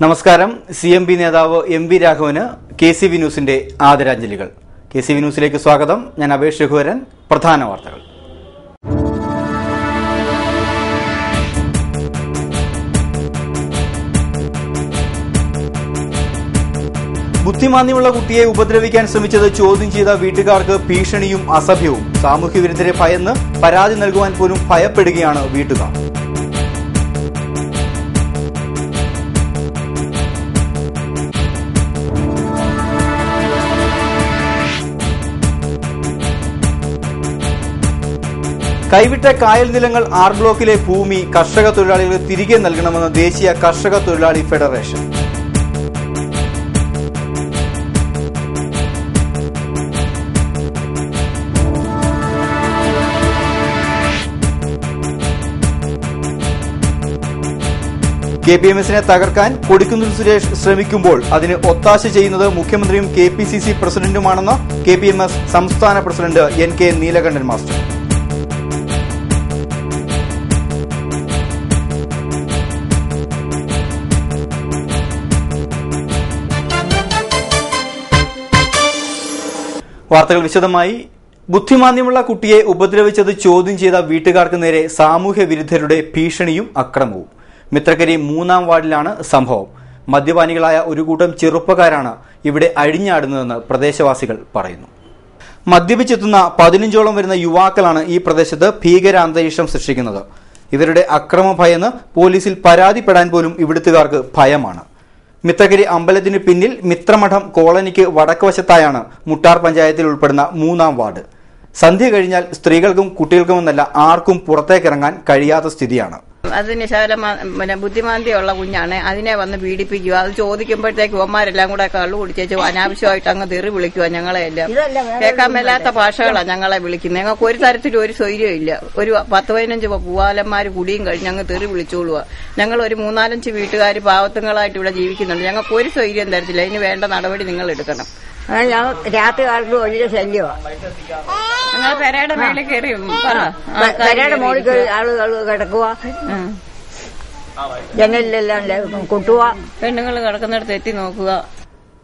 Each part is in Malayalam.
നമസ്കാരം. CMP നേതാവ് MV രാഘവന് KCV ന്യൂസിന്റെ ആദരാഞ്ജലികൾ. KCV ന്യൂസിലേക്ക് സ്വാഗതം. ഞാൻ അബേഷ് രഘുവരൻ. പ്രധാന വാർത്തകൾ. ബുദ്ധിമാന്ദ്യമുള്ള കുട്ടിയെ ഉപദ്രവിക്കാൻ ശ്രമിച്ചത് ചോദ്യം ചെയ്ത വീട്ടുകാർക്ക് ഭീഷണിയും അസഭ്യവും. സാമൂഹ്യവിരുദ്ധരെ ഭയന്ന് പരാതി നൽകുവാൻ പോലും ഭയപ്പെടുകയാണ് വീട്ടുകാർ. കൈവിട്ട കായൽ നിലങ്ങൾ ആർ ബ്ലോക്കിലെ ഭൂമി കർഷക തൊഴിലാളികൾക്ക് തിരികെ നൽകണമെന്ന് ദേശീയ കർഷക തൊഴിലാളി ഫെഡറേഷൻ. KPMSനെ തകർക്കാൻ കൊടിക്കുന്നിൽ സുരേഷ് ശ്രമിക്കുമ്പോൾ അതിന് ഒത്താശ ചെയ്യുന്നത് മുഖ്യമന്ത്രിയും KPCC പ്രസിഡന്റുമാണെന്ന് KPMS സംസ്ഥാന പ്രസിഡന്റ് NK നീലകണ്ഠൻ മാസ്റ്റർ. വാർത്തകൾ വിശദമായി. ബുദ്ധിമാന്ദ്യമുള്ള കുട്ടിയെ ഉപദ്രവിച്ചത് ചോദ്യം ചെയ്ത വീട്ടുകാർക്ക് നേരെ സാമൂഹ്യ വിരുദ്ധരുടെ ഭീഷണിയും അക്രമവും. മിത്രക്കരി 3-ാം വാർഡിലാണ് സംഭവം. മദ്യപാനികളായ ഒരു കൂട്ടം ചെറുപ്പക്കാരാണ് ഇവിടെ അഴിഞ്ഞാടുന്നതെന്ന് പ്രദേശവാസികൾ പറയുന്നു. മദ്യപിച്ചെത്തുന്ന 15ഓളം വരുന്ന യുവാക്കളാണ് ഈ പ്രദേശത്ത് ഭീകര അന്തരീക്ഷം സൃഷ്ടിക്കുന്നത്. ഇവരുടെ അക്രമ ഭയന്ന് പോലീസിൽ പരാതിപ്പെടാൻ പോലും ഇവിടുത്തുകാർക്ക് ഭയമാണ്. മിത്രക്കരി അമ്പലത്തിന് പിന്നിൽ മിത്രമഠം കോളനിക്ക് വടക്കുവശത്തായാണ് മുട്ടാർ പഞ്ചായത്തിൽ ഉൾപ്പെടുന്ന 3-ാം വാർഡ്. സന്ധ്യ കഴിഞ്ഞാൽ സ്ത്രീകൾക്കും കുട്ടികൾക്കുമെന്നല്ല ആർക്കും പുറത്തേക്കിറങ്ങാൻ കഴിയാത്ത സ്ഥിതിയാണ്. അതിന് ബുദ്ധിമാന്ദ്യമുള്ള കുഞ്ഞാണ്. അതിനെ വന്ന് പീഡിപ്പിക്കുക. അത് ചോദിക്കുമ്പോഴത്തേക്ക് ഇവന്മാരെല്ലാം കൂടെ കള്ളു കുടിച്ചേച്ച് അനാവശ്യമായിട്ട് അങ്ങ് തെറി വിളിക്കുക. ഞങ്ങളെല്ലാം കേൾക്കാൻ മേലാത്ത ഭാഷകളാണ് ഞങ്ങളെ വിളിക്കുന്നത്. ഞങ്ങൾക്ക് ഒരു തരത്തിലും ഒരു സ്വൈര്യം ഇല്ല. ഒരു 10-15 പൂവാലന്മാർ കുടിയും കഴിഞ്ഞ് അങ്ങ് തെറി വിളിച്ചോളുക. ഞങ്ങൾ ഒരു 3-4 വീട്ടുകാർ പാവത്തുങ്ങളായിട്ട് ഇവിടെ ജീവിക്കുന്നുണ്ട്. ഞങ്ങൾക്ക് ഒരു സ്വൈര്യം തരത്തില്ല. ഇതിന് വേണ്ട നടപടി നിങ്ങൾ എടുക്കണം. രാത്രി കാലത്ത് വലിയ ശല്യമാണ്. ഞങ്ങൾ പെരയുടെ മേലെ കയറി പെരയുടെ മുകളിൽ ആളുകൾ കിടക്കുക, ജനലിലെല്ലാം കൊട്ടുക, പെണ്ണുങ്ങൾ കിടക്കുന്നിടത്ത് എത്തി നോക്കുക.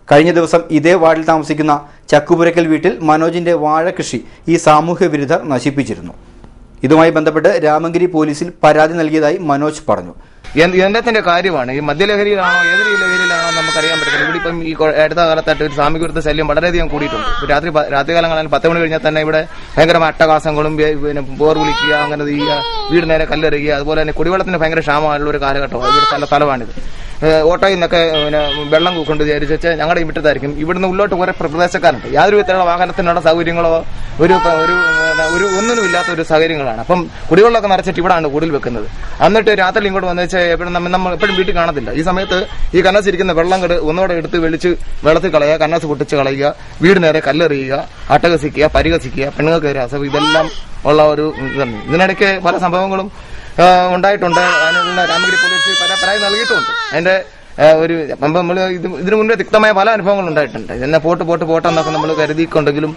കഴിഞ്ഞ ദിവസം ഇതേ വാർഡിൽ താമസിക്കുന്ന ചക്കുപുരക്കൽ വീട്ടിൽ മനോജിന്റെ വാഴകൃഷി ഈ സാമൂഹ്യ വിരുദ്ധർ നശിപ്പിച്ചിരുന്നു. ഇതുമായി ബന്ധപ്പെട്ട് രാമഗിരി പോലീസിൽ പരാതി നൽകിയതായി മനോജ് പറഞ്ഞു. യന്ത്രത്തിന്റെ കാര്യമാണ്. ഈ മദ്യലഹരിയിലാണോ ഏതൊരു ലഹരിയിലാണോ നമുക്കറിയാൻ പറ്റില്ല. ഇവിടെ ഇപ്പം ഈ അടുത്ത കാലത്തായിട്ട് ഒരു സാമൂഹിക വിരുദ്ധ ശല്യം വളരെയധികം കൂടിയിട്ടുണ്ട്. രാത്രികാലങ്ങളിൽ 10 മണി കഴിഞ്ഞാൽ തന്നെ ഇവിടെ ഭയങ്കരമായ അട്ടഹാസങ്ങളും പിന്നെ ബോർ വിളിക്കുക, അങ്ങനെ ചെയ്യുക, വീട് നേരെ കല്ലെറിയുക. അതുപോലെ തന്നെ കുടിവെള്ളത്തിന് ഭയങ്കര ക്ഷാമമായുള്ള ഒരു കാലഘട്ടമാണ്. ഇവിടെ സ്ഥലമാണിത്. ഓട്ടോയിൽ നിന്നൊക്കെ വെള്ളം കൊണ്ട് വിചാരിച്ച് ഞങ്ങളുടെ ഈ മുറ്റത്തായിരിക്കും. ഇവിടുന്ന് ഉള്ളോട്ട് കുറെ പ്രദേശക്കാരുണ്ട്. യാതൊരു വിധത്തിലുള്ള വാഹനത്തിനുള്ള സൗകര്യങ്ങളോ ഒരു ഒന്നിനും ഇല്ലാത്ത ഒരു സാഹചര്യങ്ങളാണ്. അപ്പം കുടിവെള്ളമൊക്കെ നിറച്ചിട്ട് ഇവിടെയാണ് കൂടുതൽ വെക്കുന്നത്. എന്നിട്ട് രാത്രി ഇങ്ങോട്ട് വന്നു വെച്ചാൽ നമ്മൾ എപ്പോഴും വീട്ടിൽ കാണത്തില്ല. ഈ സമയത്ത് ഈ കന്നാസിരിക്കുന്ന വെള്ളം ഒന്നോടെ എടുത്ത് വെള്ളത്തിൽ കളയുക, കന്നാസ് പൊട്ടിച്ച് കളയുക, വീട് നേരെ കല്ലെറിയുക, അട്ടഹസിക്കുക, പരിഹസിക്കുക, പെണ്ണുങ്ങൾക്ക് അസഭ്യം, ഇതെല്ലാം ഉള്ള ഒരു ഇതാണ്. ഇതിനിടയ്ക്ക് പല സംഭവങ്ങളും ഉണ്ടായിട്ടുണ്ട്. അതിനുള്ള രാമഗിരി പോലീസ് പരാതി നൽകിയിട്ടുണ്ട്. അതിന്റെ നമ്മൾ ഇതിനു മുന്നേ തിക്തമായ പല അനുഭവങ്ങളും ഉണ്ടായിട്ടുണ്ട്. എന്നെ പോട്ടെന്നൊക്കെ നമ്മൾ കരുതിക്കൊണ്ടെങ്കിലും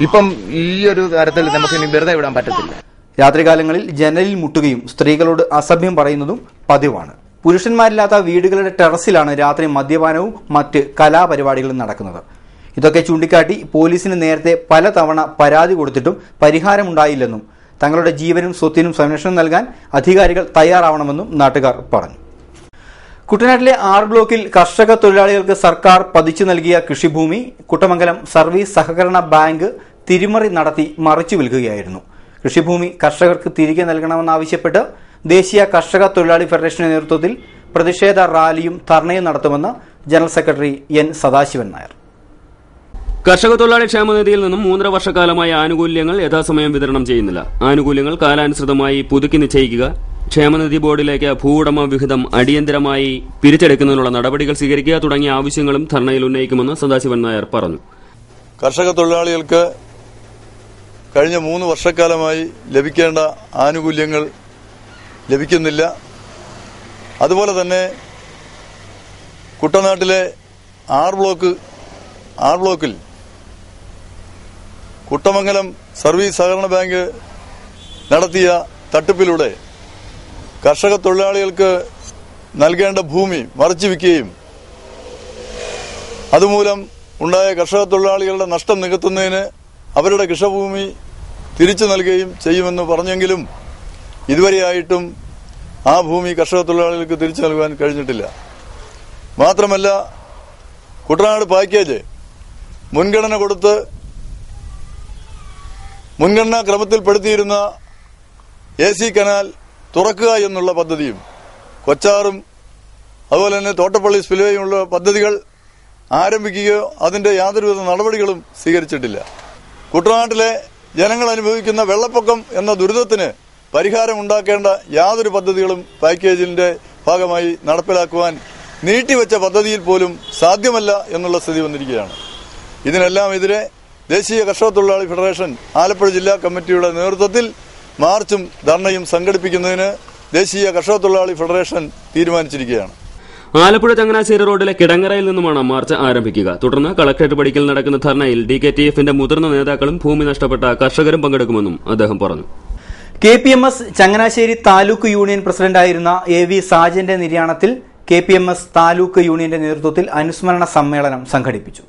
ഇപ്പം ഈ ഒരു തരത്തിൽ നമുക്ക് ഇനി വെറുതെ വിടാൻ പറ്റത്തില്ല. രാത്രികാലങ്ങളിൽ ജനലിൽ മുട്ടുകയും സ്ത്രീകളോട് അസഭ്യം പറയുന്നതും പതിവാണ്. പുരുഷന്മാരില്ലാത്ത വീടുകളുടെ ടെറസിലാണ് രാത്രി മദ്യപാനവും മറ്റ് കലാപരിപാടികളും നടക്കുന്നത്. ഇതൊക്കെ ചൂണ്ടിക്കാട്ടി പോലീസിന് നേരത്തെ പലതവണ പരാതി കൊടുത്തിട്ടും പരിഹാരമുണ്ടായില്ലെന്നും തങ്ങളുടെ ജീവനും സ്വത്തിനും സംരക്ഷണം നൽകാൻ അധികാരികൾ തയ്യാറാവണമെന്നും നാട്ടുകാർ പറഞ്ഞു. കുട്ടനാട്ടിലെ ആർ ബ്ലോക്കിൽ കർഷക തൊഴിലാളികൾക്ക് സർക്കാർ പതിച്ചു നൽകിയ കൃഷിഭൂമി കുട്ടമംഗലം സർവീസ് സഹകരണ ബാങ്ക് തിരിമറി നടത്തി മറിച്ചു വിൽക്കുകയായിരുന്നു. കൃഷിഭൂമി കർഷകർക്ക് തിരികെ നൽകണമെന്നാവശ്യപ്പെട്ട് ദേശീയ കർഷക തൊഴിലാളി ഫെഡറേഷന്റെ നേതൃത്വത്തിൽ പ്രതിഷേധ റാലിയും ധർണയും നടത്തുമെന്ന് general secretary N Sadasivan Nair. കർഷക തൊഴിലാളി ക്ഷേമനിധിയിൽ നിന്നും 3.5 വർഷക്കാലമായി ആനുകൂല്യങ്ങൾ യഥാസമയം വിതരണം ചെയ്യുന്നില്ല. ആനുകൂല്യങ്ങൾ കാലാനുസൃതമായി പുതുക്കി നിശ്ചയിക്കുക, ക്ഷേമനിധി ബോർഡിലേക്ക് ഭൂവുടമ വിഹിതം അടിയന്തരമായി പിരിച്ചെടുക്കുന്നതിനുള്ള നടപടികൾ സ്വീകരിക്കുക തുടങ്ങിയ ആവശ്യങ്ങളും ധർണയിൽ ഉന്നയിക്കുമെന്ന് സദാശിവൻ നായർ പറഞ്ഞു. കർഷക തൊഴിലാളികൾക്ക് കഴിഞ്ഞ 3 വർഷക്കാലമായി ലഭിക്കേണ്ട ആനുകൂല്യങ്ങൾ ലഭിക്കുന്നില്ല. അതുപോലെ തന്നെ കുട്ടനാട്ടിലെ ആർ ബ്ലോക്കിൽ കുട്ടമംഗലം സർവീസ് സഹകരണ ബാങ്ക് നടത്തിയ തട്ടിപ്പിലൂടെ കർഷക തൊഴിലാളികൾക്ക് നൽകേണ്ട ഭൂമി മറച്ചുവെക്കുകയും അതുമൂലം ഉണ്ടായ കർഷക തൊഴിലാളികളുടെ നഷ്ടം നികത്തുന്നതിന് അവരുടെ കൃഷിഭൂമി തിരിച്ചു നൽകുകയും ചെയ്യുമെന്ന് പറഞ്ഞെങ്കിലും ഇതുവരെയായിട്ടും ആ ഭൂമി കർഷക തൊഴിലാളികൾക്ക് തിരിച്ചു നൽകാൻ കഴിഞ്ഞിട്ടില്ല. മാത്രമല്ല, കുട്ടനാട് പാക്കേജ് മുൻഗണന കൊടുത്ത് മുൻഗണനാ ക്രമത്തിൽപ്പെടുത്തിയിരുന്ന AC കനാൽ തുറക്കുക എന്നുള്ള പദ്ധതിയും കൊച്ചാറും അതുപോലെ തന്നെ തോട്ടപ്പള്ളി സ്പിൽവേയുമുള്ള പദ്ധതികൾ ആരംഭിക്കുകയോ അതിന്റെ യാതൊരുവിധ നടപടികളും സ്വീകരിച്ചിട്ടില്ല. കുട്ടനാട്ടിലെ ജനങ്ങൾ അനുഭവിക്കുന്ന വെള്ളപ്പൊക്കം എന്ന ദുരിതത്തിന് പരിഹാരം ഉണ്ടാക്കേണ്ട യാതൊരു പദ്ധതികളും പാക്കേജിന്റെ ഭാഗമായി നടപ്പിലാക്കുവാൻ നീട്ടിവെച്ച പദ്ധതിയിൽ പോലും സാധ്യമല്ല എന്നുള്ള സ്ഥിതി വന്നിരിക്കുകയാണ്. ഇതിനെല്ലാം എതിരെ ദേശീയ കർഷക തൊഴിലാളി ഫെഡറേഷൻ ആലപ്പുഴ ജില്ലാ കമ്മിറ്റിയുടെ നേതൃത്വത്തിൽ മാർച്ചും ധർണയും സംഘടിപ്പിക്കുന്നതിന് ദേശീയ കർഷക തൊഴിലാളി ഫെഡറേഷൻ തീരുമാനിച്ചിരിക്കുകയാണ്. ആലപ്പുഴ ചങ്ങനാശ്ശേരി റോഡിലെ കിടങ്ങറയിൽ നിന്നുമാണ് മാർച്ച് ആരംഭിക്കുക. തുടർന്ന് കളക്ടറേറ്റ് പടിക്കൽ നടക്കുന്ന ധർണയിൽ DKTF-ന്റെ മുതിർന്ന നേതാക്കളും ഭൂമി നഷ്ടപ്പെട്ട കർഷകരും പങ്കെടുക്കുമെന്നും അദ്ദേഹം പറഞ്ഞു. KPMS ചങ്ങനാശ്ശേരി താലൂക്ക് യൂണിയൻ പ്രസിഡന്റായിരുന്ന AV സാജന്റെ നിര്യാണത്തിൽ KPMS താലൂക്ക് യൂണിയന്റെ നേതൃത്വത്തിൽ അനുസ്മരണ സമ്മേളനം സംഘടിപ്പിച്ചു.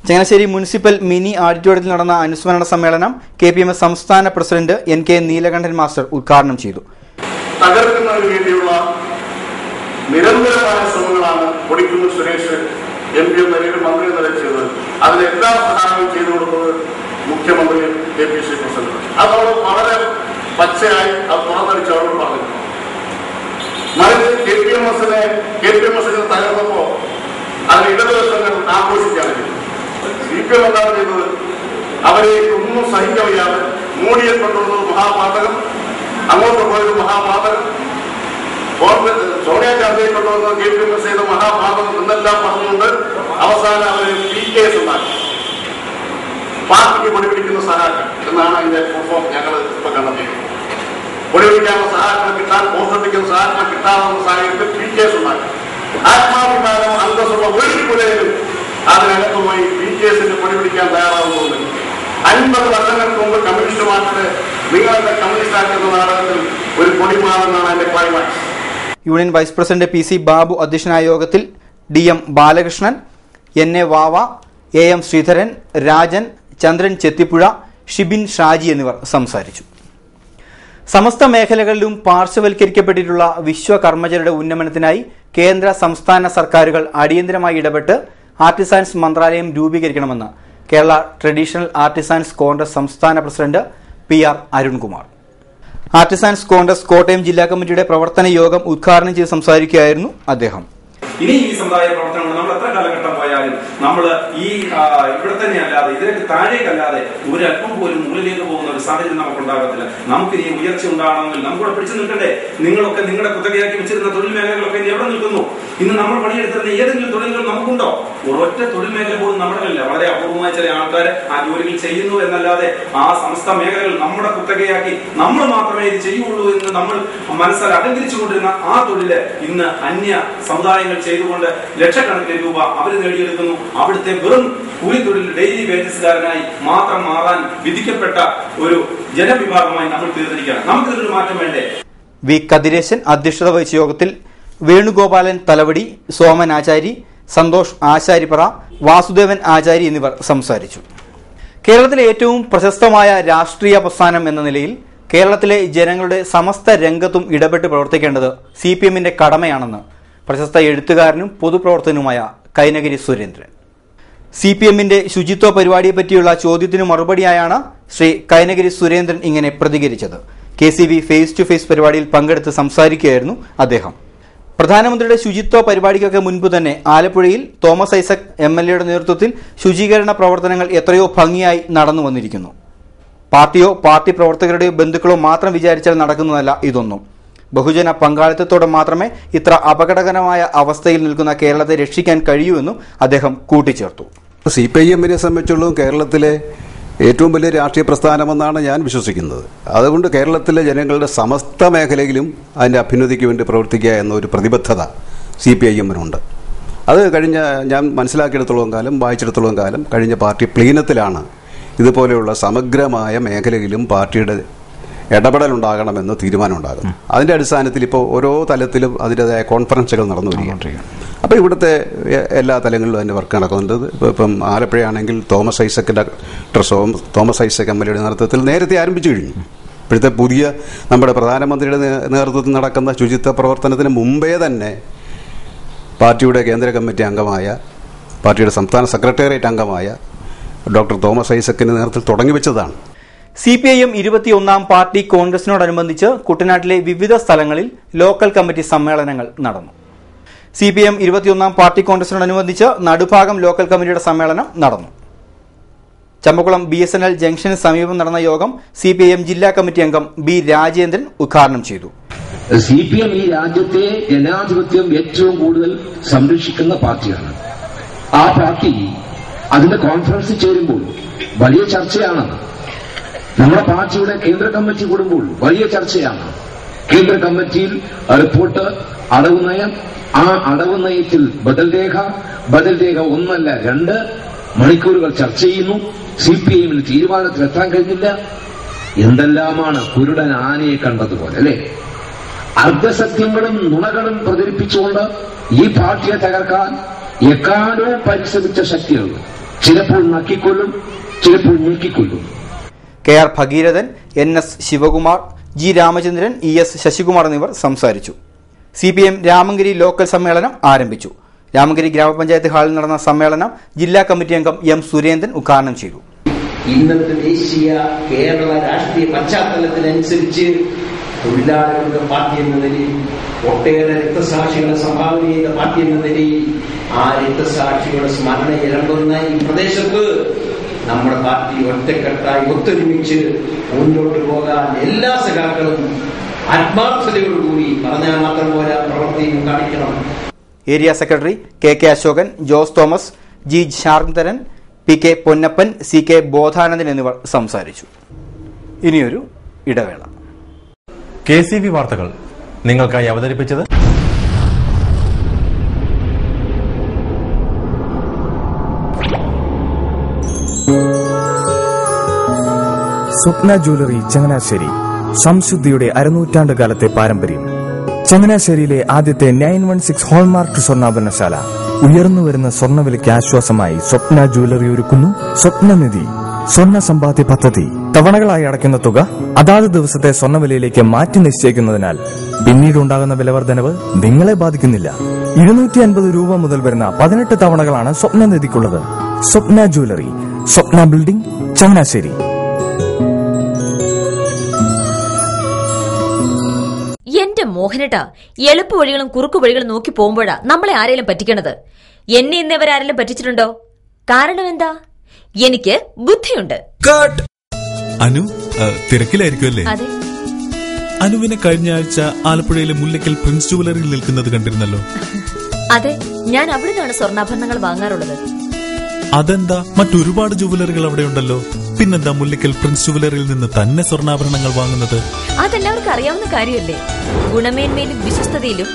ചങ്ങനാശ്ശേരി മുനിസിപ്പൽ മിനി ഓഡിറ്റോറിയത്തിൽ നടന്ന അനുസ്മരണ സമ്മേളനം KPMS സംസ്ഥാന പ്രസിഡന്റ് NK നീലകണ്ഠൻ മാസ്റ്റർ ഉദ്ഘാടനം ചെയ്തു. തകർക്കുന്നതിന് വേണ്ടിയുള്ള നിരന്തരമായ ശ്രമങ്ങളാണ് കൊടിക്കുന്നിൽ സുരേഷ് MP മന്ത്രി നില ചെയ്തത്. അതിന് എല്ലാ സഹായവും ചെയ്തു കൊടുത്തത് മുഖ്യമന്ത്രി KPC പ്രസിഡന്റ്. അതോട് വളരെ പച്ചയായി അത് തുറന്നടിച്ച് അവരോട് പറഞ്ഞു. മറിച്ച് KPMS തകർന്നപ്പോ അതിന് ഇടതുവശങ്ങൾ ആഘോഷിക്കുകയാണ്. CPM എന്താണ് ചെയ്തത്? അവരെ ഒന്നും സഹിക്കവയ്യാതെ മോഡിയെ കൊണ്ടുവന്നത് മഹാപാതകം, അങ്ങോട്ട് പോയത് മഹാപാതകം, സോണിയാഗാന്ധിയെ കൊണ്ടുവന്നത് KPMS ചെയ്ത മഹാപാതകം എന്നെല്ലാം പറഞ്ഞുകൊണ്ട് അവസാനം അവരെ PKS ഉണ്ടാക്കി. പാർട്ടിക്ക് പൊടിപിടിക്കുന്ന സഹാക്കൾ എന്നാണ് അതിന്റെ ഫോം ഞങ്ങൾ ഇപ്പൊ കണ്ടെത്തിയത്. പൊടിപിടിക്കാനുള്ള സഹാക്കളെ കിട്ടാൻ, പോസ്റ്റടിക്കുന്ന സഹാക്കളെ കിട്ടാവുന്ന സാഹചര്യത്തിൽ PKS ഉണ്ടാക്കി. ആത്മാഭിമാനം അന്തസ്സുള്ള ഒരു പുരയിലും അതിനകത്തുമായി PKS-ന് പൊടിപിടിക്കാൻ തയ്യാറാവുന്നുണ്ട്. 50 വർഷങ്ങൾക്ക് മുമ്പ് കമ്മ്യൂണിസ്റ്റ് പാർട്ടിയുടെ നിങ്ങളുടെ കമ്മ്യൂണിസ്റ്റ് ആക്കുന്ന നാടകത്തിൽ ഒരു പൊടിമാറെന്നാണ് അതിന്റെ climax. Union vice president PC Babu അധ്യക്ഷനായ യോഗത്തിൽ DM Balakrishnan, NA Vava, AM Sreedharan, Rajan, ചന്ദ്രൻ ചെത്തിപ്പുഴ, ഷിബിൻ ഷാജി എന്നിവർ സംസാരിച്ചു. സമസ്ത മേഖലകളിലും പാർശ്വവൽക്കരിക്കപ്പെട്ടിട്ടുള്ള വിശ്വകർമ്മജരുടെ ഉന്നമനത്തിനായി കേന്ദ്ര സംസ്ഥാന സർക്കാരുകൾ അടിയന്തരമായി ഇടപെട്ട് ആർട്ടിസാൻസ് മന്ത്രാലയം രൂപീകരിക്കണമെന്ന് കേരള ട്രഡീഷണൽ ആർട്ടിസാൻസ് കോൺഗ്രസ് സംസ്ഥാന president PR Arunkumar. Artisans Congress Kottayam ജില്ലാ കമ്മിറ്റിയുടെ പ്രവർത്തന യോഗം ഉദ്ഘാടനം ചെയ്ത് സംസാരിക്കുകയായിരുന്നു അദ്ദേഹം. ഇനി ഈ സമുദായ പ്രവർത്തനങ്ങൾ നമ്മൾ എത്ര കാലഘട്ടം പോയാലും നമ്മൾ ഈ ഇവിടെ തന്നെ അല്ലാതെ ഇതിലേക്ക് താഴേക്കല്ലാതെ ഒരല്പം പോലും മുകളിലേക്ക് പോകുന്ന ഒരു സാഹചര്യം നമുക്കുണ്ടാകത്തില്ല. നമുക്ക് ഇനി ഉയർച്ച ഉണ്ടാകണമെങ്കിൽ നമുക്കിവിടെ പിടിച്ചു നിൽക്കണ്ടേ? നിങ്ങളൊക്കെ നിങ്ങളുടെ കുത്തകയാക്കി വെച്ചിരുന്ന തൊഴിൽ മേഖലകളൊക്കെ ഇനി എവിടെ നിൽക്കുന്നു? ഇന്ന് നമ്മൾ പണിയെടുത്തിരുന്ന ഏതെങ്കിലും തൊഴിലുകൾ നമുക്കുണ്ടോ? ഒരൊറ്റ തൊഴിൽ മേഖല പോലും നമ്മുടെയില്ല. വളരെ അപൂർവമായ ചില ആൾക്കാർ ആ ജോലികൾ ചെയ്യുന്നു എന്നല്ലാതെ ആ സമസ്ത മേഖലകൾ നമ്മുടെ കുത്തകയാക്കി നമ്മൾ മാത്രമേ ഇത് ചെയ്യുള്ളൂ എന്ന് നമ്മൾ മനസ്സിൽ അഹങ്കരിച്ചുകൊണ്ടിരുന്ന ആ തൊഴില് ഇന്ന് അന്യ സമുദായങ്ങൾ ചെയ്തുകൊണ്ട് ലക്ഷക്കണക്കിന് രൂപ അവർ നേടിയെടുക്കുന്നു. അവിടുത്തെ വെറും കൂലിത്തൊഴിൽ ഡെയിലി വേജസ്കാരനായി മാത്രം മാറാൻ വിധിക്കപ്പെട്ട ഒരു ജനവിഭാഗമായി നമ്മൾ തീർന്നിരിക്കുകയാണ്. നമുക്കിതൊരു മാറ്റം വേണ്ടേ? വി കതിരേശൻ അധ്യക്ഷത വഹിച്ച യോഗത്തിൽ വേണുഗോപാലൻ തലവടി, സോമൻ ആചാരി, സന്തോഷ് ആശാരിപ്പറ, വാസുദേവൻ ആചാരി എന്നിവർ സംസാരിച്ചു. കേരളത്തിലെ ഏറ്റവും പ്രശസ്തമായ രാഷ്ട്രീയ പ്രസ്ഥാനം എന്ന നിലയിൽ കേരളത്തിലെ ജനങ്ങളുടെ സമസ്ത രംഗത്തും ഇടപെട്ട് പ്രവർത്തിക്കേണ്ടത് CPM-ന്റെ കടമയാണെന്ന് പ്രശസ്ത എഴുത്തുകാരനും പൊതുപ്രവർത്തകനുമായ കൈനഗിരി സുരേന്ദ്രൻ. CPM-ന്റെ ശുചിത്വ പരിപാടിയെപ്പറ്റിയുള്ള ചോദ്യത്തിനു മറുപടിയായാണ് ശ്രീ കൈനഗിരി സുരേന്ദ്രൻ ഇങ്ങനെ പ്രതികരിച്ചത്. KCB ഫേസ് ടു ഫേസ് പരിപാടിയിൽ പങ്കെടുത്ത് സംസാരിക്കുകയായിരുന്നു അദ്ദേഹം. പ്രധാനമന്ത്രിയുടെ ശുചിത്വ പരിപാടിക്കൊക്കെ മുൻപ് തന്നെ ആലപ്പുഴയിൽ തോമസ് ഐസക് MLA-യുടെ നേതൃത്വത്തിൽ ശുചീകരണ പ്രവർത്തനങ്ങൾ എത്രയോ ഭംഗിയായി നടന്നു വന്നിരിക്കുന്നു. പാർട്ടിയോ പാർട്ടി പ്രവർത്തകരുടെയോ ബന്ധുക്കളോ മാത്രം വിചാരിച്ചാൽ നടക്കുന്നതല്ല ഇതൊന്നും. ബഹുജന പങ്കാളിത്തത്തോടെ മാത്രമേ ഇത്ര അപകടകരമായ അവസ്ഥയിൽ നിൽക്കുന്ന കേരളത്തെ രക്ഷിക്കാൻ കഴിയൂ എന്നും അദ്ദേഹം കൂട്ടിച്ചേർത്തു. CPIM-നെ സംബന്ധിച്ചുള്ള കേരളത്തിലെ ഏറ്റവും വലിയ രാഷ്ട്രീയ പ്രസ്ഥാനമെന്നാണ് ഞാൻ വിശ്വസിക്കുന്നത്. അതുകൊണ്ട് കേരളത്തിലെ ജനങ്ങളുടെ സമസ്ത മേഖലയിലും അതിൻ്റെ അഭ്യുന്നതിക്ക് വേണ്ടി പ്രവർത്തിക്കുക എന്നൊരു പ്രതിബദ്ധത CPIM-നുണ്ട്. അത് ഞാൻ മനസ്സിലാക്കിയെടുത്തോളം കാലം, വായിച്ചെടുത്തോളം കാലം കഴിഞ്ഞ പാർട്ടി പ്ലീനത്തിലാണ് ഇതുപോലെയുള്ള സമഗ്രമായ മേഖലയിലും പാർട്ടിയുടെ ഇടപെടലുണ്ടാകണമെന്ന് തീരുമാനമുണ്ടാകും. അതിൻ്റെ അടിസ്ഥാനത്തിൽ ഇപ്പോൾ ഓരോ തലത്തിലും അതിൻ്റെതായ കോൺഫറൻസുകൾ നടന്നു വരികയാണ്. അപ്പോൾ ഇവിടുത്തെ എല്ലാ തലങ്ങളിലും അതിൻ്റെ വർക്ക് നടക്കുന്നുണ്ട്. ഇപ്പം ആലപ്പുഴയാണെങ്കിൽ തോമസ് ഐസക് എം.എൽ.എയുടെ നേതൃത്വത്തിൽ നേരത്തെ ആരംഭിച്ചു കഴിഞ്ഞു. ഇപ്പോഴത്തെ പുതിയ നമ്മുടെ പ്രധാനമന്ത്രിയുടെ നേതൃത്വത്തിൽ നടക്കുന്ന ശുചിത്വ പ്രവർത്തനത്തിന് മുമ്പേ തന്നെ പാർട്ടിയുടെ കേന്ദ്ര കമ്മിറ്റി അംഗമായ, പാർട്ടിയുടെ സംസ്ഥാന സെക്രട്ടേറിയറ്റ് അംഗമായ ഡോക്ടർ തോമസ് ഐസക്കിന്റെ നേതൃത്വത്തിൽ തുടങ്ങിവെച്ചതാണ്. CPIM 21ാം പാർട്ടി കോൺഗ്രസിനോടനുബന്ധിച്ച് കുട്ടനാട്ടിലെ വിവിധ സ്ഥലങ്ങളിൽ ലോക്കൽ കമ്മിറ്റി സമ്മേളനങ്ങൾ നടന്നു. CPIM 21ാം പാർട്ടി കോൺഗ്രസിനോടനുബന്ധിച്ച് നടുഭാഗം ലോക്കൽ കമ്മിറ്റിയുടെ സമ്മേളനം നടന്നു. ചമ്പക്കുളം BSNL ജംഗ്ഷന് സമീപം നടന്ന യോഗം CPIM ജില്ലാ കമ്മിറ്റി അംഗം B. രാജേന്ദ്രൻ ഉദ്ഘാടനം ചെയ്തു. CPM ഈ രാജ്യത്തെ ജനാധിപത്യം ഏറ്റവും കൂടുതൽ സംരക്ഷിക്കുന്ന പാർട്ടിയാണ്. ആ പാർട്ടി അതിന്റെ കോൺഫറൻസിൽ ചേരുമ്പോൾ വലിയ ചർച്ചയാണ്. നമ്മുടെ പാർട്ടിയുടെ കേന്ദ്ര കമ്മിറ്റി കൂടുമ്പോൾ വലിയ ചർച്ചയാണ്. കേന്ദ്ര കമ്മിറ്റിയിൽ റിപ്പോർട്ട്, അടവ് നയം, ആ അടവ് നയത്തിൽ ബദൽ രേഖ 1 അല്ല 2 മണിക്കൂറുകൾ ചർച്ച ചെയ്യുന്നു. CPIMന് തീരുമാനത്തിലെത്താൻ കഴിഞ്ഞില്ല. എന്തെല്ലാമാണ് കുരുടൻ ആനയെ കണ്ടതുപോലെ, അല്ലെ? അർദ്ധസത്യങ്ങളും നുണകളും പ്രചരിപ്പിച്ചുകൊണ്ട് ഈ പാർട്ടിയെ തകർക്കാൻ എക്കാലവും പരിശ്രമിച്ച ശക്തികൾ ചിലപ്പോൾ നക്കിക്കൊല്ലും, ചിലപ്പോൾ ഞെക്കിക്കൊല്ലും. KR Bhagirathan, NS Shivakumar, G. Ramachandran, ES Sasikumar എന്നിവർ സംസാരിച്ചു. CPIM രാമങ്കരി ലോക്കൽ സമ്മേളനം ആരംഭിച്ചു. രാമങ്കരി ഗ്രാമപഞ്ചായത്ത് ഹാളിൽ നടന്ന സമ്മേളനം ജില്ലാ കമ്മിറ്റി അംഗം M. സുരേന്ദ്രൻ ഉദ്ഘാടനം ചെയ്തു. ഇന്നത്തെ ദേശീയ കേരള രാഷ്ട്രീയ പശ്ചാത്തലത്തിനനുസരിച്ച് തൊഴിലാളികളുടെ പാർട്ടി എന്ന നിലയിൽ, ഒട്ടേറെ രക്തസാക്ഷികളെ സംഭാവന ചെയ്ത പാർട്ടി എന്ന നിലയിൽ, ആ രക്തസാക്ഷികളുടെ സ്മരണ ഇറങ്ങുന്ന ഈ പ്രദേശത്ത് നമ്മുടെ പാർട്ടി ഒറ്റക്കെട്ടായി ഒത്തൊരുമിച്ച് മുന്നോട്ട് പോകാൻ എല്ലാ സഖാക്കളും ആത്മാർത്ഥതയോടുകൂടി പറഞ്ഞാൽ മാത്രം പോരാ, പ്രവർത്തിയും കാണിക്കണം. Area secretary KK Ashokan, Jose Thomas, G. ശാന്തരൻ, PK Ponnappan, CK Bodhanandan എന്നിവർ സംസാരിച്ചു. ഇനിയൊരു ഇടവേള. KCV വാർത്തകൾ നിങ്ങൾക്കായി അവതരിപ്പിച്ചത് സ്വപ്ന ജ്വല്ലറി ചങ്ങനാശ്ശേരി. സംശുദ്ധിയുടെ അരനൂറ്റാണ്ട് കാലത്തെ പാരമ്പര്യം. ചങ്ങനാശ്ശേരിയിലെ ആദ്യത്തെ 916 ഹോൾമാർക്ക് സ്വർണ്ണാഭരണശാല. ഉയർന്നുവരുന്ന സ്വർണ്ണവിലയ്ക്ക് ആശ്വാസമായി സ്വപ്ന ജ്വല്ലറി ഒരുക്കുന്നു സ്വപ്നനിധി സ്വർണ്ണ സമ്പാദ്യ പദ്ധതി. തവണകളായി അടയ്ക്കുന്ന തുക അതാത് ദിവസത്തെ സ്വർണ്ണവിലയിലേക്ക് മാറ്റി നിശ്ചയിക്കുന്നതിനാൽ പിന്നീടുണ്ടാകുന്ന വിലവർദ്ധനവ് നിങ്ങളെ ബാധിക്കുന്നില്ല. 250 രൂപ മുതൽ വരുന്ന 18 തവണകളാണ് സ്വപ്നനിധിക്കുള്ളത്. സ്വപ്ന ജ്വല്ലറി, സ്വപ്ന ബിൽഡിംഗ്, ചങ്ങനാശ്ശേരി. എന്റെ മോഹനേട്ടാ, എളുപ്പ വഴികളും കുറുക്കു വഴികളും നോക്കി പോകുമ്പോഴാ നമ്മളെ ആരെങ്കിലും പറ്റിക്കണത്. എന്നെ ഇന്നവരാരെങ്കിലും പറ്റിച്ചിട്ടുണ്ടോ? കാരണം എന്താ? എനിക്ക് ബുദ്ധിയുണ്ട്. അനു തിരക്കിലായിരിക്കുമല്ലേ? അനുവിനെ കഴിഞ്ഞ ആഴ്ച ആലപ്പുഴയിലെ മുല്ലയ്ക്കൽ പ്രിൻസ് ജുവലറിയിൽ നിൽക്കുന്നത് കണ്ടിരുന്നല്ലോ. അതെ, ഞാൻ അവിടെ നിന്നാണ് സ്വർണ്ണാഭരണങ്ങൾ വാങ്ങാറുള്ളത്. അതെന്താ, മറ്റൊരുപാട് ജുവലറികൾ അവിടെ ഉണ്ടല്ലോ. പിന്നെന്താ മുല്ലയ്ക്കൽ പ്രിൻസ് ജുവലറിയിൽ നിന്ന് തന്നെ സ്വർണ്ണാഭരണങ്ങൾ വാങ്ങുന്നത്? അതെല്ലാവർക്കും അറിയാവുന്ന കാര്യമല്ലേ. ഗുണമേന്മയിലും വിശ്വസ്തതയിലും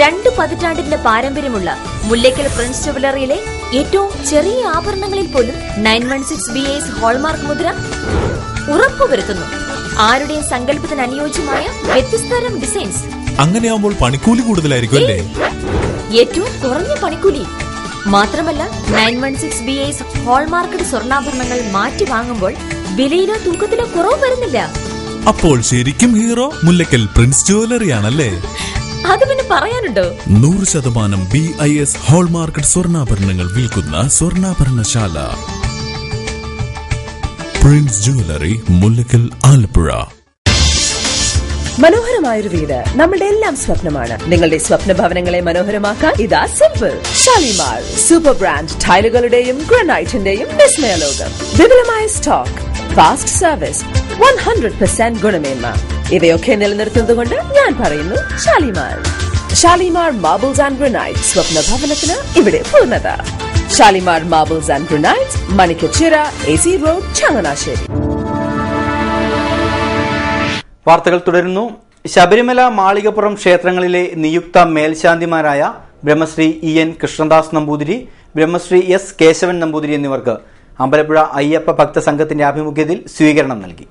2 പതിറ്റാണ്ടിന്റെ പാരമ്പര്യമുള്ള മുല്ലയ്ക്കൽ പ്രിൻസ് ജുവലറിയിലെ ഏറ്റവും ചെറിയ ആഭരണങ്ങളിൽ പോലും 916 BIS ഹോൾമാർക്ക് മുദ്ര ഉറപ്പുവരുത്തുന്നു. ആരുടെയും സങ്കല്പത്തിന് അനുയോജ്യമായ വ്യത്യസ്തതരം ഡിസൈൻസ്. അങ്ങനെയാവുമ്പോൾ പണിക്കൂലി കൂടുതലായിരിക്കും അല്ലേ? ഏറ്റവും കുറഞ്ഞ പണിക്കൂലി. മാത്രമല്ല 916 BIS ഹോൾമാർക്കഡ് സ്വർണ്ണാഭരണങ്ങൾ മാറ്റി വാങ്ങുമ്പോൾ വിലയിലോ തൂക്കത്തിലോ കുറവ് വരുന്നില്ല. അപ്പോൾ ശരിക്കും ഹീറോ മുല്ലയ്ക്കൽ പ്രിൻസ് ജുവലറിയാണല്ലേ? അത് പിന്നെ പറയാനുണ്ടോ? 100% BIS ഹോൾമാർക്കഡ് സ്വർണ്ണാഭരണങ്ങൾ വിൽക്കുന്ന സ്വർണ്ണാഭരണശാല പ്രിൻസ് ജുവലറി, മുല്ലയ്ക്കൽ, ആലപ്പുഴ. മനോഹരമായൊരു വീട് നമ്മളുടെ എല്ലാം സ്വപ്നമാണ്. നിങ്ങളുടെ സ്വപ്ന ഭവനങ്ങളെ മനോഹരമാക്കാൻ ഇതാ സിമ്പിൾ. ഷാലിമാർ സൂപ്പർ ബ്രാൻഡ് ടൈലുകളുടെയും ഗ്രാനൈറ്റിന്റെയും വിസ്മയ ലോകം. വിപുലമായ സ്റ്റോക്ക്, ഫാസ്റ്റ് സർവീസ്, 100% ഗുണമേന്മ ഇവയൊക്കെ നിലനിർത്തുന്നതുകൊണ്ട് ഞാൻ പറയുന്നു Shalimar. Shalimar marbles and granite. സ്വപ്ന ഭവനത്തിന് ഇവിടെ പൂർണ്ണത. Shalimar marbles and granite, Manikkachira, AC road, Changanassery. വാർത്തകൾ തുടരുന്നു. ശബരിമല മാളികപ്പുറം ക്ഷേത്രങ്ങളിലെ നിയുക്ത മേൽശാന്തിമാരായ ബ്രഹ്മശ്രീ EN കൃഷ്ണദാസ് നമ്പൂതിരി, ബ്രഹ്മശ്രീ S കേശവൻ നമ്പൂതിരി എന്നിവർക്ക് അമ്പലപ്പുഴ അയ്യപ്പ ഭക്ത സംഘത്തിന്റെ ആഭിമുഖ്യത്തിൽ സ്വീകരണം നൽകി.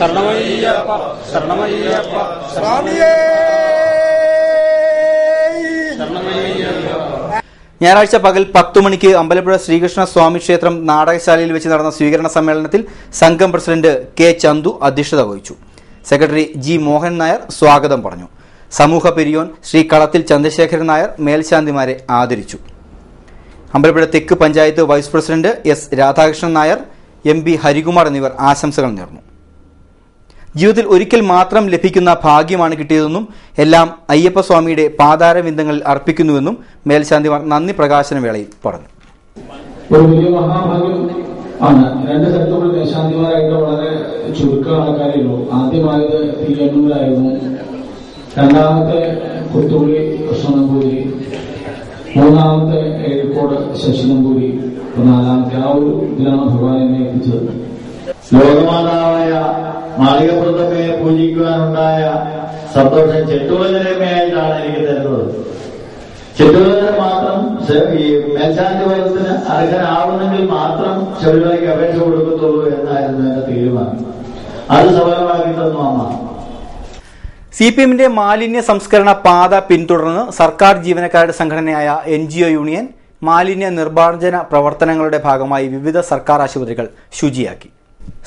ശരണമയ്യപ്പ ശരണമയ്യപ്പ സ്വാമിയേ ഞായറാഴ്ച പകൽ 10 മണിക്ക് അമ്പലപ്പുഴ ശ്രീകൃഷ്ണ സ്വാമി ക്ഷേത്രം നാടകശാലയിൽ വെച്ച് നടന്ന സ്വീകരണ സമ്മേളനത്തിൽ സംഘം പ്രസിഡന്റ് കെ ചന്തു അധ്യക്ഷത വഹിച്ചു. സെക്രട്ടറി ജി മോഹൻ നായർ സ്വാഗതം പറഞ്ഞു. സമൂഹ പെരിയോൻ ശ്രീ കളത്തിൽ ചന്ദ്രശേഖരൻ നായർ മേൽശാന്തിമാരെ ആദരിച്ചു. അമ്പലപ്പുഴ തെക്ക് panchayat vice president S Radhakrishnan Nair, M P Harikumar എന്നിവർ ആശംസകൾ നേർന്നു. ജീവിതത്തിൽ ഒരിക്കൽ മാത്രം ലഭിക്കുന്ന ഭാഗ്യമാണ് കിട്ടിയതെന്നും എല്ലാം അയ്യപ്പസ്വാമിയുടെ പാതാരവിന്ദങ്ങളിൽ അർപ്പിക്കുന്നുവെന്നും മേൽശാന്തിമാർ നന്ദി പ്രകാശന വേളയിൽ പറഞ്ഞു. ഒരു വലിയ മഹാഭാഗ്യം ആണ്. രണ്ട് സ്ഥലത്തുള്ള മേൽശാന്തിമാരായിട്ട് വളരെ ചുരുക്കം ആൾക്കാരേ ഉള്ളൂ. ആദ്യമായത് തിരുവനന്തപുരമായിരുന്നു, രണ്ടാമത്തെ കുത്തുള്ളി കൃഷ്ണനമ്പൂരി, മൂന്നാമത്തെ ഏഴിക്കോട് ശശി നമ്പൂരി, നാലാമത്തെ ആ ഒരു ഇതിലാണ് ഭഗവാൻ എന്നെ എത്തിച്ചത്. ലോകമാതാവായ മാളികപ്രഥമയെ പൂജിക്കുവാനുണ്ടായ സന്തോഷം ചെട്ടുവലരമയായിട്ടാണ് എനിക്ക് തരുന്നത്. ചെട്ടുവലര മാത്രം ഈ മേൽശാന്തി വകുപ്പിന് അർഹനാവുന്നെങ്കിൽ മാത്രം ശബരിമലയ്ക്ക് അപേക്ഷ കൊടുക്കത്തുള്ളൂ എന്നായിരുന്നു എന്റെ തീരുമാനം. അത് സഫലമാക്കി തന്നു അമ്മ. CPM-ന്റെ മാലിന്യ സംസ്കരണ പാത പിന്തുടർന്ന് സർക്കാർ ജീവനക്കാരുടെ സംഘടനയായ NGO യൂണിയൻ മാലിന്യ നിർമ്മാർജ്ജന പ്രവർത്തനങ്ങളുടെ ഭാഗമായി വിവിധ സർക്കാർ ആശുപത്രികൾ ശുചിയാക്കി.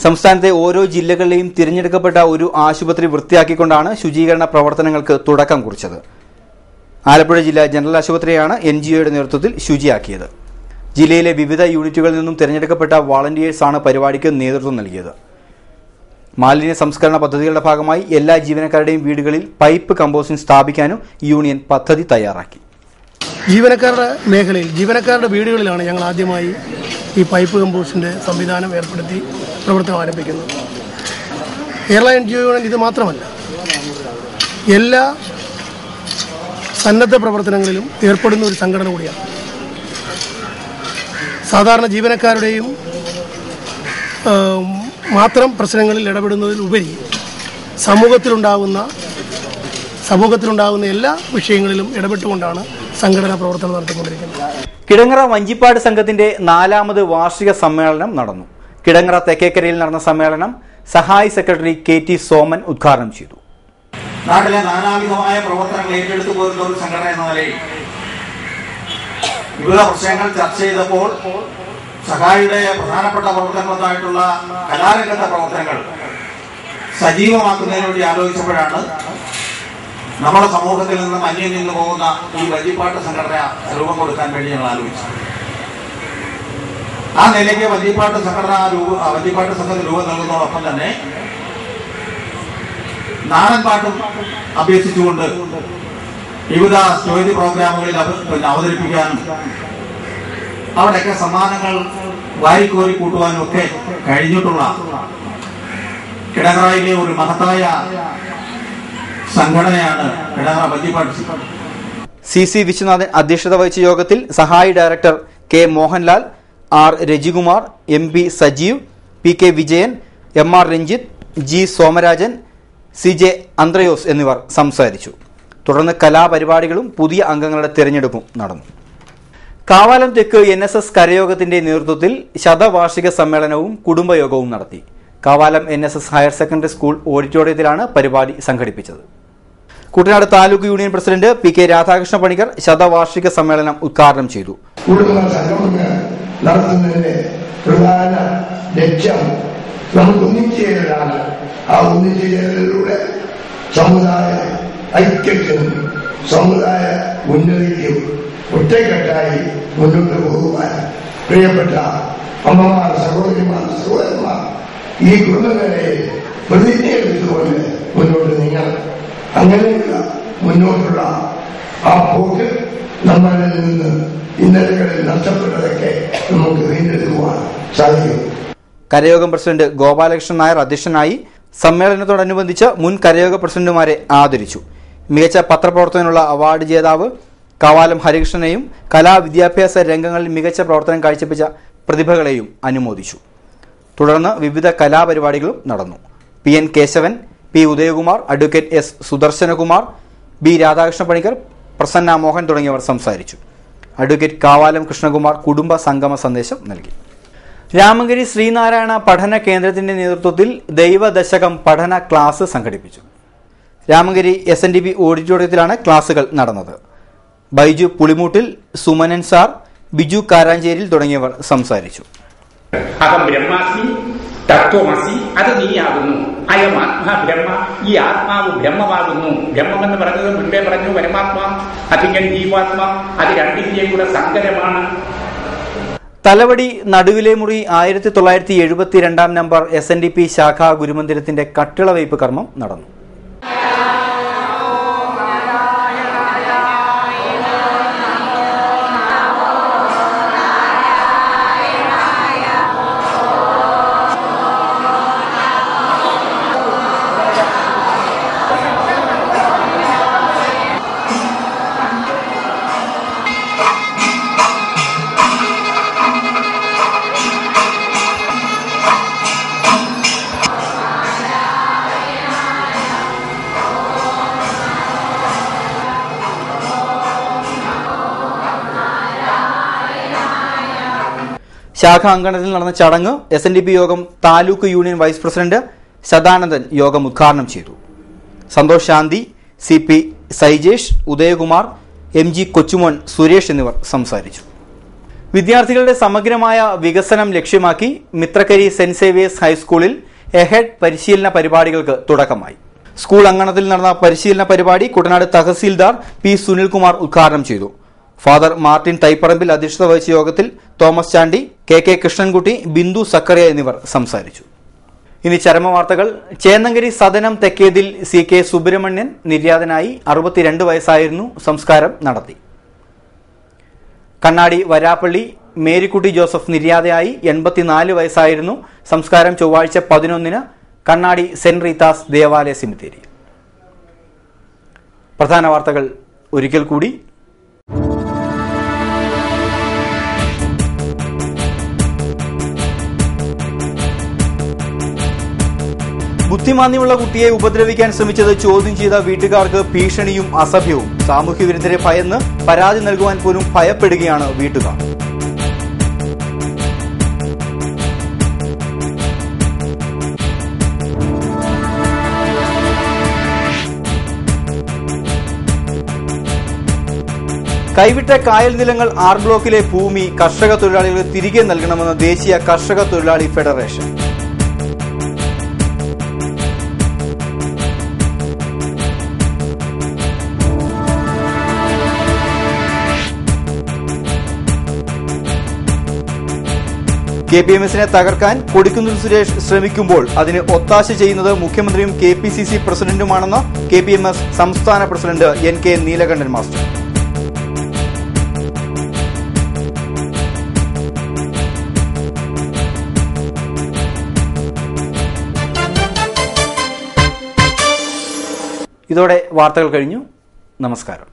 സംസ്ഥാനത്തെ ഓരോ ജില്ലകളിലെയും തിരഞ്ഞെടുക്കപ്പെട്ട ഒരു ആശുപത്രി വൃത്തിയാക്കിക്കൊണ്ടാണ് ശുചീകരണ പ്രവർത്തനങ്ങൾക്ക് തുടക്കം കുറിച്ചത്. ആലപ്പുഴ ജില്ലാ ജനറൽ ആശുപത്രിയാണ് NGOയുടെ നേതൃത്വത്തിൽ ശുചിയാക്കിയത്. ജില്ലയിലെ വിവിധ യൂണിറ്റുകളിൽ നിന്നും തിരഞ്ഞെടുക്കപ്പെട്ട വോളണ്ടിയേഴ്സാണ് പരിപാടിക്ക് നേതൃത്വം നൽകിയത്. മാലിന്യ സംസ്കരണ പദ്ധതികളുടെ ഭാഗമായി എല്ലാ ജീവനക്കാരുടെയും വീടുകളിൽ പൈപ്പ് കമ്പോസ്റ്റിംഗ് സ്ഥാപിക്കാനും യൂണിയൻ പദ്ധതി തയ്യാറാക്കി. ജീവനക്കാരുടെ മേഖലയിൽ ജീവനക്കാരുടെ വീടുകളിലാണ് ഞങ്ങൾ ആദ്യമായി ഈ പൈപ്പ് കമ്പോസ്റ്റിന്റെ സംവിധാനം ഏർപ്പെടുത്തി പ്രവർത്തനം ആരംഭിക്കുന്നത്. കേരള NGO യൂണിയൻ ഇത് മാത്രമല്ല, എല്ലാ സന്നദ്ധ പ്രവർത്തനങ്ങളിലും ഏർപ്പെടുന്ന ഒരു സംഘടന കൂടിയാണ്. സാധാരണ ജീവനക്കാരുടെയും മാത്രം പ്രശ്നങ്ങളിൽ ഇടപെടുന്നതിലുപരി സമൂഹത്തിലുണ്ടാകുന്ന എല്ലാ വിഷയങ്ങളിലും ഇടപെട്ടുകൊണ്ടാണ് സംഘടനാ പ്രവർത്തനം നടത്തിക്കൊണ്ടിരിക്കുന്നത്. കിടങ്ങറ വഞ്ചിപ്പാട് സംഘത്തിന്റെ 4ാമത് വാർഷിക സമ്മേളനം നടന്നു. കിടങ്ങറ തെക്കേക്കരയിൽ നടന്ന സമ്മേളനം സഹായി സെക്രട്ടറി KT സോമൻ ഉദ്ഘാടനം ചെയ്തു. നാട്ടിലെ നാനാവിധമായ പ്രവർത്തനങ്ങൾ ഏറ്റെടുത്തു പോരുന്ന ഒരു സംഘടന എന്ന നിലയിൽ വിവിധ പ്രശ്നങ്ങൾ ചർച്ച ചെയ്തപ്പോൾ സഹായിയുടെ പ്രധാനപ്പെട്ട പ്രവർത്തനങ്ങളായിട്ടുള്ള കലാരംഗത്തെ പ്രവർത്തനങ്ങൾ സജീവമാക്കുന്നതിന് വേണ്ടി ആലോചിച്ചപ്പോഴാണ് നമ്മുടെ സമൂഹത്തിൽ നിന്നും അന്യം നിന്ന് പോകുന്ന ഈ വഞ്ചിപ്പാട്ട് സംഘടന രൂപം കൊടുക്കാൻ വേണ്ടി ഞങ്ങൾ ആലോചിച്ചു. ആ നിലയ്ക്ക് വഞ്ചിപ്പാട്ട് സംഘത്തിന് രൂപം നൽകുന്നതോടൊപ്പം തന്നെ നാടൻ പാട്ടും അഭ്യസിച്ചുകൊണ്ട് വിവിധ സ്റ്റേജ് പ്രോഗ്രാമുകളിൽ അവതരിപ്പിക്കാനും അവിടെയൊക്കെ സമ്മാനങ്ങൾ വാരിക്കോരി കൂട്ടുവാനും ഒക്കെ കഴിഞ്ഞിട്ടുള്ള കിടങ്ങറയിലെ ഒരു മഹത്തായ സംഘടനയാണ് കിടങ്ങറ വഞ്ചിപ്പാട്ട്. CC വിശ്വനാഥൻ അധ്യക്ഷത വഹിച്ച യോഗത്തിൽ സഹായി director K Mohanlal, R Rajikumar, MP Sajeev, PK Vijayan, MR Ranjith, G Somarajan, CJ അന്ത്രയോസ് എന്നിവർ സംസാരിച്ചു. തുടർന്ന് കലാപരിപാടികളും പുതിയ അംഗങ്ങളുടെ തെരഞ്ഞെടുപ്പും നടന്നു. കാവാലം തെക്ക് NSS കരയോഗത്തിന്റെ നേതൃത്വത്തിൽ ശതവാർഷിക സമ്മേളനവും കുടുംബയോഗവും നടത്തി. Kavalam NSS higher secondary school ഓഡിറ്റോറിയത്തിലാണ് പരിപാടി സംഘടിപ്പിച്ചത്. Kuttanad taluk union president PK Radhakrishna Panicker ശതവാർഷിക സമ്മേളനം ഉദ്ഘാടനം ചെയ്തു. കുടുംബ സംഗമങ്ങൾ നടത്തുന്നതിന്റെ പ്രധാന ലക്ഷ്യം നമുക്ക് ഒന്നിച്ചേരലാണ്. ആ ഒന്നിച്ചേരലിലൂടെ സമുദായ ഐക്യത്തിനും സമുദായ ഉന്നതിക്കും ഒറ്റക്കെട്ടായി മുന്നോട്ട് പോകുവാൻ പ്രിയപ്പെട്ട അമ്മമാർ, സഹോദരിമാർ, സഹോദരന്മാർ ഈ കുടുംബങ്ങളെ പ്രതിജ്ഞയെടുത്തുകൊണ്ട് മുന്നോട്ട് നീങ്ങണം. അങ്ങനെയുള്ള മുന്നോട്ടുള്ള ആ പോക്ക് നമ്മളിൽ നിന്ന് ഇന്നലകളിൽ നഷ്ടപ്പെട്ടതൊക്കെ നമുക്ക് വീണ്ടെടുക്കുവാൻ സാധിക്കും. കരയോഗം പ്രസിഡന്റ് ഗോപാലകൃഷ്ണൻ നായർ അധ്യക്ഷനായി. സമ്മേളനത്തോടനുബന്ധിച്ച് മുൻ കരയോഗ പ്രസിഡന്റുമാരെ ആദരിച്ചു. മികച്ച പത്രപ്രവർത്തനത്തിനുള്ള അവാർഡ് ജേതാവ് കാവാലം ഹരികൃഷ്ണനെയും കലാവിദ്യാഭ്യാസ രംഗങ്ങളിൽ മികച്ച പ്രവർത്തനം കാഴ്ചവെച്ച പ്രതിഭകളെയും അനുമോദിച്ചു. തുടർന്ന് വിവിധ കലാപരിപാടികളും നടന്നു. PN Keshavan, P Udayakumar, advocate S Sudarshanakumar, B Radhakrishna Panicker, Prasanna Mohan തുടങ്ങിയവർ സംസാരിച്ചു. അഡ്വക്കേറ്റ് കാവാലം കൃഷ്ണകുമാർ കുടുംബ സംഗമ സന്ദേശം നൽകി. രാമങ്കരി ശ്രീനാരായണ പഠന കേന്ദ്രത്തിന്റെ നേതൃത്വത്തിൽ ദൈവദശകം പഠന ക്ലാസ് സംഘടിപ്പിച്ചു. രാമങ്കരി SNDP ഓഡിറ്റോറിയത്തിലാണ് ക്ലാസുകൾ നടന്നത്. ബൈജു പുളിമൂട്ടിൽ, സുമനൻ സാർ, ബിജു കാരാഞ്ചേരിൽ തുടങ്ങിയവർ സംസാരിച്ചു. അഹം ബ്രഹ്മാസ്മി തത്വമസി, അത് നീയാകുന്നു. അയം ആത്മാ ബ്രഹ്മ, ഈ ആത്മാവ് ബ്രഹ്മമാകുന്നു. ബ്രഹ്മമെന്ന് പറഞ്ഞത് മുൻപേ പറഞ്ഞു പരമാത്മാ, അതിങ്ങനെ ജീവാത്മാ, അത് രണ്ടിന്റെയും കൂടെ സങ്കരമാണ്. തലവടി നടുവിലെ മുറി 1972 നമ്പർ SNDP ശാഖാ ഗുരുമന്ദിരത്തിന്റെ കട്ടിളവയ്പ് കർമ്മം നടന്നു. ശാഖാ അങ്കണത്തിൽ നടന്ന ചടങ്ങ് SNDP യോഗം taluk union vice president Sadanandan യോഗം ഉദ്ഘാടനം ചെയ്തു. സന്തോഷ് ശാന്തി, CP സൈജേഷ്, ഉദയകുമാർ, MG കൊച്ചുമോൻ, സുരേഷ് എന്നിവർ സംസാരിച്ചു. വിദ്യാർത്ഥികളുടെ സമഗ്രമായ വികസനം ലക്ഷ്യമാക്കി മിത്രക്കരി സെന്റ് സേവിയേഴ്സ് ഹൈസ്കൂളിൽ എഹെഡ് പരിശീലന പരിപാടികൾക്ക് തുടക്കമായി. സ്കൂൾ അങ്കണത്തിൽ നടന്ന പരിശീലന പരിപാടി കുട്ടനാട് തഹസീൽദാർ P സുനിൽകുമാർ ഉദ്ഘാടനം ചെയ്തു. ഫാദർ മാർട്ടിൻ തൈപ്പറമ്പിൽ അധ്യക്ഷത വഹിച്ച യോഗത്തിൽ തോമസ് ചാണ്ടി, KK കൃഷ്ണൻകുട്ടി, ബിന്ദു സക്കറിയ എന്നിവർ സംസാരിച്ചു. ഇനി ചരമവാർത്തകൾ. ചേന്നങ്കരി സദനം തെക്കേതിൽ CK സുബ്രഹ്മണ്യൻ നിര്യാതനായി. 62 വയസ്സായിരുന്നു. സംസ്കാരം നടത്തി. കണ്ണാടി വരാപ്പള്ളി മേരിക്കുട്ടി ജോസഫ് നിര്യാതയായി. 84 വയസ്സായിരുന്നു. സംസ്കാരം ചൊവ്വാഴ്ച 11-ന് കണ്ണാടി സെന്റ് റീത്താസ് ദേവാലയ സെമിത്തേരി. പ്രധാന വാർത്തകൾ ഒരിക്കൽ കൂടി. ബുദ്ധിമാന്ദ്യമുള്ള കുട്ടിയെ ഉപദ്രവിക്കാൻ ശ്രമിച്ചത് ചോദ്യം ചെയ്ത വീട്ടുകാർക്ക് ഭീഷണിയും അസഭ്യവും. സാമൂഹ്യ വിരുദ്ധരെ ഭയന്ന് പരാതി നൽകുവാൻ പോലും ഭയപ്പെടുകയാണ് വീട്ടുകാർ. കൈവിട്ട കായൽ നിലങ്ങൾ R ബ്ലോക്കിലെ ഭൂമി കർഷക തൊഴിലാളികൾക്ക് തിരികെ നൽകണമെന്ന് ദേശീയ കർഷക തൊഴിലാളി ഫെഡറേഷൻ. KPMSനെ തകർക്കാൻ കൊടിക്കുന്നിൽ സുരേഷ് ശ്രമിക്കുമ്പോൾ അതിന് ഒത്താശ ചെയ്യുന്നത് മുഖ്യമന്ത്രിയും KPCC പ്രസിഡന്റുമാണെന്ന് KPMS സംസ്ഥാന പ്രസിഡന്റ് NK നീലകണ്ഠൻ മാസ്റ്റർ. ഇതോടെ വാർത്തകൾ കഴിഞ്ഞു. നമസ്കാരം.